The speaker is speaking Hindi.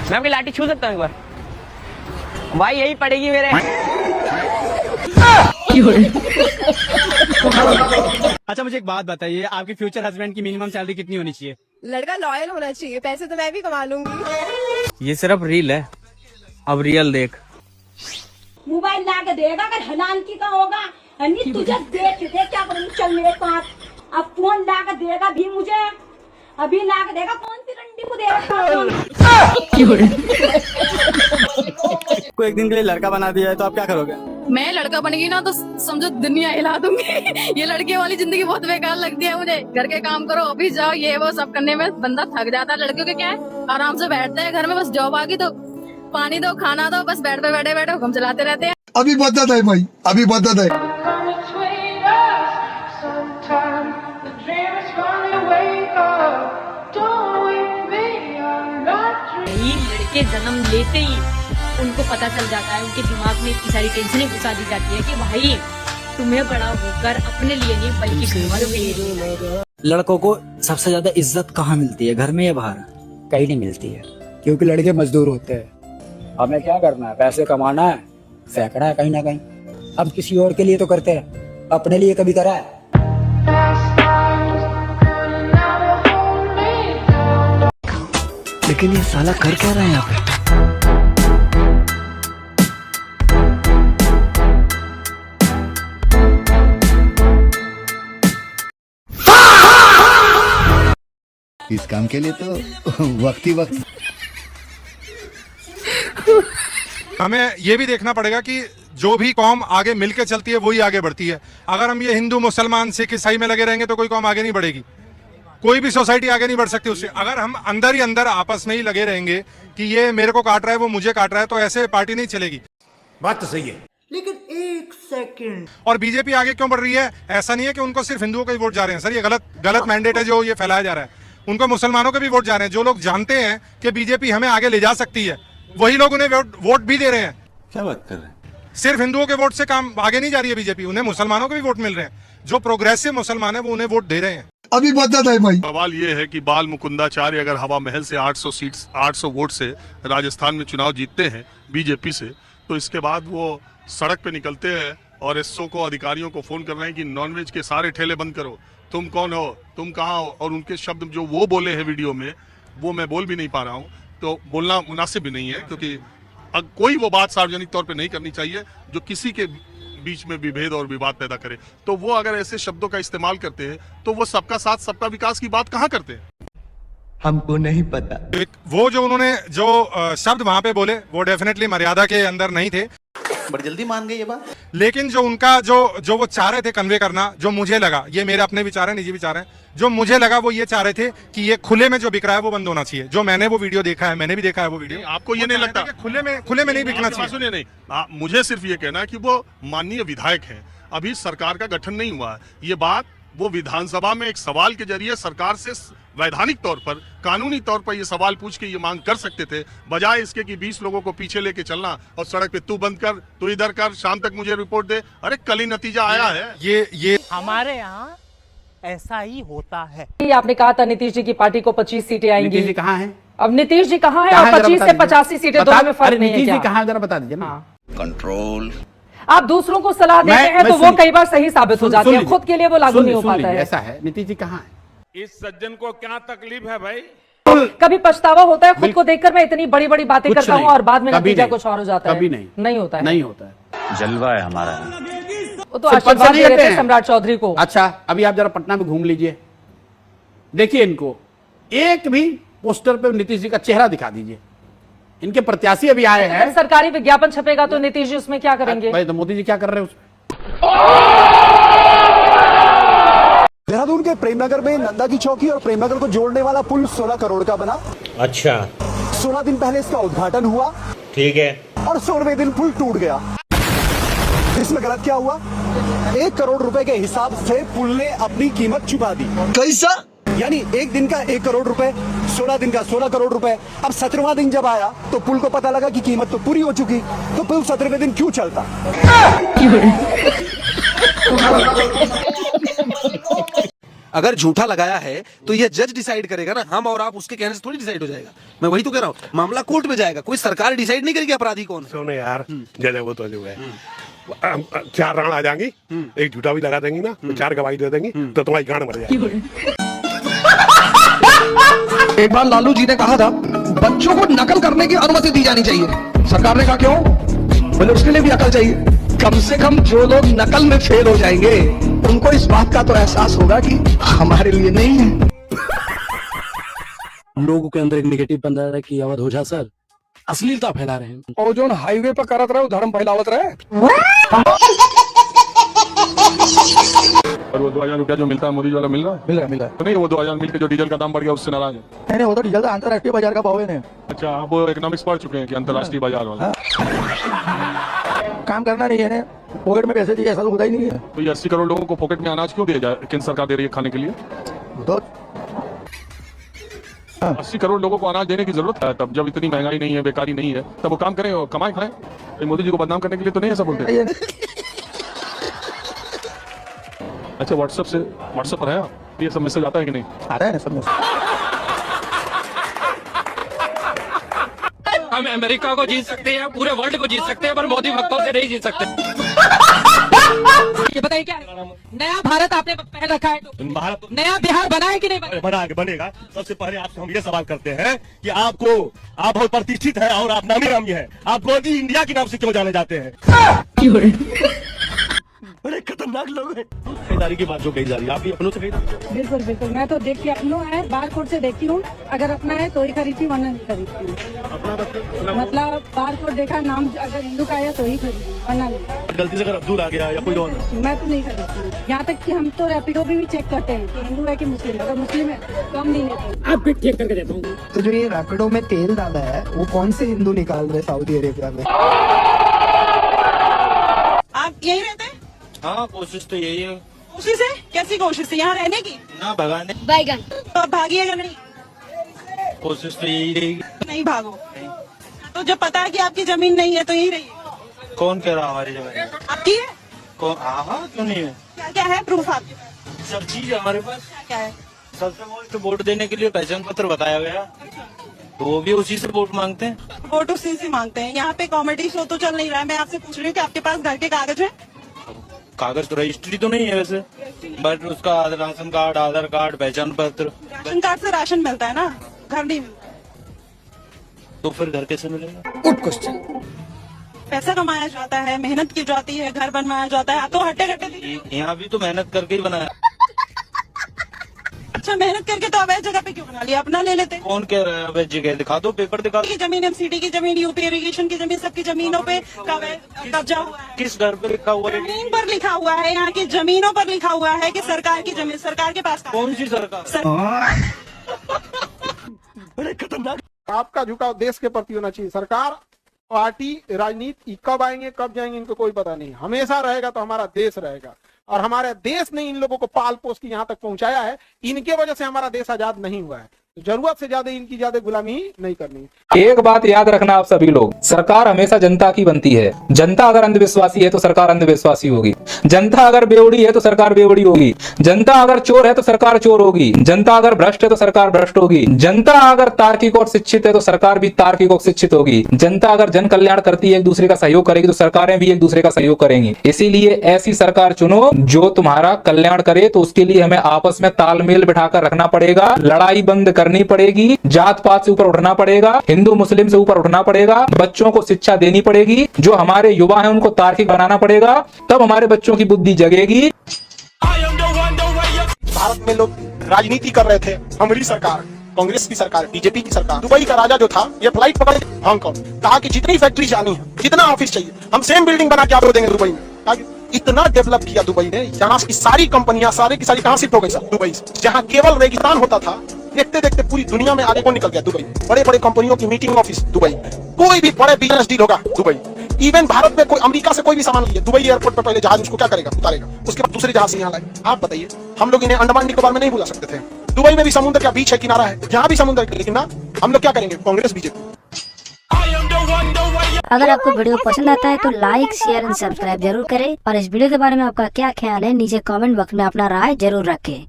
मैं आपकी लाठी छू सकता हूँ एक बार? भाई यही पड़ेगी मेरे। अच्छा मुझे एक बात बताइए, आपके फ्यूचर हस्बैंड की मिनिमम सैलरी कितनी होनी चाहिए? लड़का लॉयल होना चाहिए, पैसे तो मैं भी कमा लूंगी। ये सिर्फ रील है, अब रियल देख। मोबाइल ला के देगा अगर हलाल की का होगा, अन्य तुझे देख क्या करूँ, चल मेरे साथ। अब फोन ला के देगा भी मुझे, अभी ला के देगा, कौन सी रंडी को देगा फोन? कोई एक दिन के लिए लड़का बना दिया है तो आप क्या करोगे? मैं लड़का बनेगी ना तो समझो दुनिया हिला दूंगी। ये लड़के वाली जिंदगी बहुत बेकार लगती है मुझे। घर के काम करो, ऑफिस जाओ, ये वो सब करने में बंदा थक जाता है। लड़कियों के क्या है, आराम से बैठते हैं घर में, बस जॉब आ गई तो पानी दो, खाना दो, बस बेड पे बैठे बैठे हुक्म चलाते रहते हैं। अभी बदत है भाई, अभी बदत है। लड़के जन्म लेते ही उनको पता चल जाता है, उनके दिमाग में इतनी सारी टेंशनें घुसा दी जाती है कि भाई तुम्हें बड़ा होकर अपने लिए नहीं बल्कि घर वालों के लिए। लड़कों को सबसे ज्यादा इज्जत कहाँ मिलती है, घर में या बाहर? कहीं नहीं मिलती है, क्योंकि लड़के मजदूर होते हैं। हमें क्या करना है, पैसे कमाना है, फेंकना है कहीं ना कहीं। अब किसी और के लिए तो करते हैं, अपने लिए कभी करा है? लेकिन ये साला कर क्या रहा है यहाँ पे? इस काम के लिए तो वक्त ही वक्त। हमें ये भी देखना पड़ेगा कि जो भी कौम आगे मिलकर चलती है वही आगे बढ़ती है। अगर हम ये हिंदू मुसलमान सिख ईसाई में लगे रहेंगे तो कोई कौम आगे नहीं बढ़ेगी, कोई भी सोसाइटी आगे नहीं बढ़ सकती उससे। अगर हम अंदर ही अंदर आपस में ही लगे रहेंगे कि ये मेरे को काट रहा है वो मुझे काट रहा है, तो ऐसे पार्टी नहीं चलेगी। बात तो सही है, लेकिन एक सेकंड। और बीजेपी आगे क्यों बढ़ रही है? ऐसा नहीं है कि उनको सिर्फ हिंदुओं के ही वोट जा रहे हैं सर, ये गलत मैंडेट है जो ये फैलाया जा रहा है। उनको मुसलमानों के भी वोट जा रहे हैं। जो लोग जानते हैं कि बीजेपी हमें आगे ले जा सकती है, वही लोग उन्हें वोट भी दे रहे हैं। क्या बात कर रहे हैं? सिर्फ हिंदुओं के वोट से काम आगे नहीं जा रही है बीजेपी, उन्हें मुसलमानों के भी वोट मिल रहे हैं। जो प्रोग्रेसिव मुसलमान है वो उन्हें वोट दे रहे हैं। अभी बदत है भाई। सवाल ये है कि बाल मुकुंदाचार्य अगर हवा महल से 800 वोट से राजस्थान में चुनाव जीतते हैं बीजेपी से, तो इसके बाद वो सड़क पे निकलते हैं और एसओ को, अधिकारियों को फोन कर रहे हैं कि नॉनवेज के सारे ठेले बंद करो, तुम कौन हो, तुम कहाँ हो। और उनके शब्द जो वो बोले हैं वीडियो में, वो मैं बोल भी नहीं पा रहा हूँ, तो बोलना मुनासिब भी नहीं है, क्योंकि कोई वो बात सार्वजनिक तौर पे नहीं करनी चाहिए जो किसी के बीच में विभेद और विवाद पैदा करे। तो वो अगर ऐसे शब्दों का इस्तेमाल करते हैं तो वो सबका साथ सबका विकास की बात कहाँ करते हैं? हमको नहीं पता। वो जो उन्होंने जो शब्द वहां पे बोले वो डेफिनेटली मर्यादा के अंदर नहीं थे। बड़ी जल्दी मान गए ये बात। लेकिन जो उनका जो वो चाह रहे थे कन्वे करना, जो मुझे लगा, ये मेरे अपने विचार है, निजी विचार है, जो मुझे लगा वो ये चाह रहे थे कि ये खुले में जो बिक रहा है वो बंद होना चाहिए। जो मैंने वो वीडियो देखा है, मैंने भी देखा है वो वीडियो। आपको ये नहीं लगता खुले में नहीं बिकना चाहिए? सुनिए, नहीं, मुझे सिर्फ ये कहना है कि वो माननीय विधायक हैं, अभी सरकार का गठन नहीं हुआ है। ये बात वो विधानसभा में एक सवाल के जरिए सरकार से वैधानिक तौर पर, कानूनी तौर पर ये सवाल पूछ के ये मांग कर सकते थे, बजाय इसके कि 20 लोगों को पीछे लेके चलना और सड़क पे तू बंद कर, तू इधर कर, शाम तक मुझे रिपोर्ट दे। अरे कल ही नतीजा आया है। ये हमारे यहाँ ऐसा ही होता है। आपने कहा था नीतीश जी की पार्टी को 25 सीटें आएंगी। नीतीश जी कहाँ हैं? अब नीतीश जी कहाँ हैं? और 25 से 85 सीटें दोनों में फर्क नहीं है नीतीश क्या? जी कहाँ, जरा बता दीजिए ना। कंट्रोल। आप दूसरों को सलाह देते हैं तो वो कई बार सही साबित हो जाती है, खुद के लिए वो लागू नहीं हो पाता है। ऐसा है, नीतीश जी कहाँ है? इस सज्जन को क्या तकलीफ है भाई? कभी पछतावा होता है खुद को देखकर मैं इतनी बड़ी बड़ी बातें करता हूँ और बाद में नतीजा कुछ और हो जाता है? कभी नहीं होता है। नहीं होता है। जलवा है हमारा। वो तो आशीर्वाद दे रहे थे सम्राट चौधरी को। अच्छा, अभी आप जरा पटना में घूम लीजिए, देखिए इनको एक भी पोस्टर पे नीतीश जी का चेहरा दिखा दीजिए। इनके प्रत्याशी अभी आए हैं। सरकारी विज्ञापन छपेगा तो नीतीश जी उसमें क्या करेंगे? भाई तो मोदी जी क्या कर रहे हैं उसमें? देहरादून के प्रेमनगर में नंदा की चौकी और प्रेमनगर को जोड़ने वाला पुल 16 करोड़ का बना। अच्छा, 16 दिन पहले इसका उद्घाटन हुआ। ठीक है। और 16वें दिन पुल टूट गया। इसमें गलत क्या हुआ? 1 करोड़ रुपए के हिसाब से पुल ने अपनी कीमत चुका दी। कैसा? यानी एक दिन का 1 करोड़ रुपए, 16 दिन का 16 करोड़ रुपए। अब 17वां दिन जब आया तो पुल को पता लगा कि कीमत तो पूरी हो चुकी, तो पुल 17वें दिन क्यों चलता? अगर झूठा लगाया है तो यह जज डिसाइड करेगा ना, हम और आप उसके कहने से थोड़ी डिसाइड हो जाएगा। मैं वही तो कह रहा हूँ, मामला कोर्ट में जाएगा, कोई सरकार डिसाइड नहीं करेगी अपराधी कौन। सुनो यार, जज वो तो जो है 4 राण आ जाएंगी, एक झूठा भी लगा देंगी ना, 4 गवाही दे देंगी तो तुम्हारी गांड मर जाएगी। एक बार लालू जी ने कहा था बच्चों को नकल करने की अनुमति दी जानी चाहिए। सरकार ने कहा क्यों? बोले उसके लिए भी अकल चाहिए। कम से कम जो लोग नकल में फेल हो जाएंगे उनको इस बात का तो एहसास होगा कि हमारे लिए नहीं है। लोगों के अंदर एक नेगेटिव बन रहा है कि अवध ओझा सर अश्लीलता फैला रहे हैं। और जो हाईवे पर करत रहे धर्म फैलावत रहे। और वो 2000 रुपया जो मिलता है मोदी वाला मिल रहा है तो नहीं, वो 2000 मिल के जो डीजल का दाम बढ़ गया उससे नाराज है। नहीं, वो तो डीजल का अंतरराष्ट्रीय बाजार का भाव है। अच्छा, आप इकोनॉमिक्स पढ़ चुके हैं कि अंतर्राष्ट्रीय बाजार वाला काम करना नहीं है, पॉकेट में पैसे दिए, ऐसा तो होता ही नहीं है। तो ये 80 करोड़ लोगों को पॉकेट में अनाज क्यों दिया जाए? केंद्र सरकार दे रही है खाने के लिए। तो 80 करोड़ लोगों को अनाज देने की जरूरत है तब, जब इतनी महंगाई नहीं है, बेकारी नहीं है, तब वो काम करें और कमाए खाएं। मोदी जी को बदनाम करने के लिए तो नहीं ऐसा बोलते। अच्छा, व्हाट्सएप पर है ये सब मैसेज आता है कि नहीं? आता है ना सब। हम अमेरिका को जीत सकते हैं, पूरे वर्ल्ड को जीत सकते हैं, पर मोदी भक्तों से नहीं जीत सकते। ये बताइए क्या नया भारत आपने पहन रखा है, तो भारत नया बिहार बना है कि नहीं बना? बनेगा। सबसे पहले आपसे हम ये सवाल करते हैं कि आप बहुत प्रतिष्ठित है और आप नामी नामी है, आप मोदी इंडिया के नाम से क्यों जाने जाते हैं? बड़े खतरनाक लोग हैं। खरीदारी की बात जो कही जा रही है, आप भी अपनों से खरीदारी? बिल्कुल बिल्कुल, मैं तो देखती अपनों है, बार कोड से देखती हूँ, अगर अपना है तो ही खरीदती, वरना नहीं खरीदती हूँ। अपना मतलब बार कोड देखा, नाम अगर हिंदू का आया तो ही खरीदती, वरना नहीं। गलती से अगर अब्दुल आ गया या कोई और, मैं तो नहीं खरीदती। यहाँ तक कि हम तो रैपिडो भी चेक करते हैं कि हिंदू है कि मुस्लिम। अगर मुस्लिम है तो हम नहीं लेते। आप भी चेक करके देता हूँ। तो जो ये रैपिडो में तेल डाला है वो कौन से हिंदू निकाल रहे सऊदी अरेबिया में? आप यही रहते हैं? हाँ, कोशिश तो यही है। कोशिश है? कैसी कोशिश है यहाँ रहने की? ना भगाने, बैगन तो आप भागिएगा नहीं? कोशिश तो यही रहेगी। नहीं भागो। तो जब पता है कि आपकी जमीन नहीं है तो यही रहिए। कौन कह रहा हमारी जमीन आपकी है? कौन? हाँ, क्यों नहीं है? क्या क्या है प्रूफ आपके पास? सब चीज है हमारे पास। क्या है? सबसे मोस्ट वोट देने के लिए पहचान पत्र बताया गया, तो वो भी उसी से वोट मांगते हैं। वोट उसी से मांगते हैं। यहाँ पे कॉमेडी शो तो चल नहीं रहा है। मैं आपसे पूछ रही हूँ कि आपके पास घर के कागज है? कागज तो रजिस्ट्री तो नहीं है वैसे, बट उसका राशन कार्ड, आधार कार्ड, पहचान पत्र। राशन कार्ड से राशन मिलता है ना, घर नहीं मिलता। तो फिर घर कैसे मिलेगा? Good question. पैसा कमाया जाता है, मेहनत की जाती है, घर बनवाया जाता है। तो हट्टे कट्टे यहाँ भी तो मेहनत करके ही बनाया। अच्छा, मेहनत करके तो अवैध जगह पे क्यों बना लिया? अपना ले लेते। कौन कह रहा है अवैध जगह? दिखा दो, पेपर दिखा दो। की जमीन, एमसीडी की जमीन, यूपी इरिगेशन की जमीन, सबकी जमीनों पे कब्जा हुआ है। किस घर पे लिखा हुआ है? जमीन पर लिखा हुआ है, यहाँ की जमीनों पर लिखा हुआ है कि सरकार की जमीन, सरकार के पास। कौन सी सरकार? बड़े खतरनाक। आपका झुकाव देश के प्रति होना चाहिए। सरकार, पार्टी, राजनीति कब आएंगे कब जाएंगे इनको कोई पता नहीं। हमेशा रहेगा तो हमारा देश रहेगा, और हमारे देश ने इन लोगों को पाल पोस के यहाँ तक पहुंचाया है। इनके वजह से हमारा देश आजाद नहीं हुआ है। जरूरत से ज्यादा इनकी ज्यादा गुलामी ही नहीं करनी। एक बात याद रखना आप सभी लोग, सरकार हमेशा जनता की बनती है। जनता अगर अंधविश्वासी है तो सरकार अंधविश्वासी होगी। जनता अगर बेवड़ी है तो सरकार बेवड़ी होगी। जनता अगर चोर है तो सरकार चोर होगी। जनता अगर भ्रष्ट है तो सरकार भ्रष्ट होगी। जनता अगर तार्किक और शिक्षित है तो सरकार भी तार्किक और शिक्षित होगी। जनता अगर जन कल्याण करती है, एक दूसरे का सहयोग करेगी, तो सरकारें भी एक दूसरे का सहयोग करेंगी। इसीलिए ऐसी सरकार चुनो जो तुम्हारा कल्याण करे। तो उसके लिए हमें आपस में तालमेल बिठाकर रखना पड़ेगा, लड़ाई बंद करनी पड़ेगी, जात पात से ऊपर उठना पड़ेगा, हिंदू मुस्लिम से ऊपर उठना पड़ेगा, बच्चों को शिक्षा देनी पड़ेगी, जो हमारे युवा हैं उनको तार्किक बनाना पड़ेगा, तब हमारे बच्चों की बुद्धि जगेगी। भारत में लोग राजनीति कर रहे थे, हमारी सरकार, कांग्रेस की सरकार, बीजेपी की सरकार। दुबई का राजा जो था, ये फ्लाइट पकड़ हांगकांग, कहा कि जितनी फैक्ट्री जानी है, जितना ऑफिस चाहिए, हम सेम बिल्डिंग बना के आपको देंगे दुबई में। इतना डेवलप किया दुबई ने, जहाँ की सारी कंपनियां सारी की सारी कहाँ शिफ्ट हो गई सर? दुबई से। जहाँ केवल रेगिस्तान होता था, देखते देखते पूरी दुनिया में आगे कौन निकल गया? दुबई। बड़े बड़े कंपनियों की मीटिंग ऑफिस दुबई, कोई भी बड़े बिजनेस डील होगा दुबई। इवन भारत में कोई अमेरिका से कोई भी सामान लिए, दुबई एयरपोर्ट पर पहले जहाज उसको क्या करेगा? उतारेगा, उसके बाद दूसरे जहाज से यहाँ लाएगा। आप बताइए, हम लोग इन्हें अंडमान निकोबार में नहीं बुला सकते थे? दुबई में भी समुद्र का बीच है, किनारा है, यहाँ भी समुद्र, लेकिन ना हम लोग क्या करेंगे? कांग्रेस बीजेपी। अगर आपको वीडियो पसंद आता है तो लाइक, शेयर एंड सब्सक्राइब जरूर करें, और इस वीडियो के बारे में आपका क्या ख्याल है नीचे कमेंट बॉक्स में अपना राय जरूर रखें।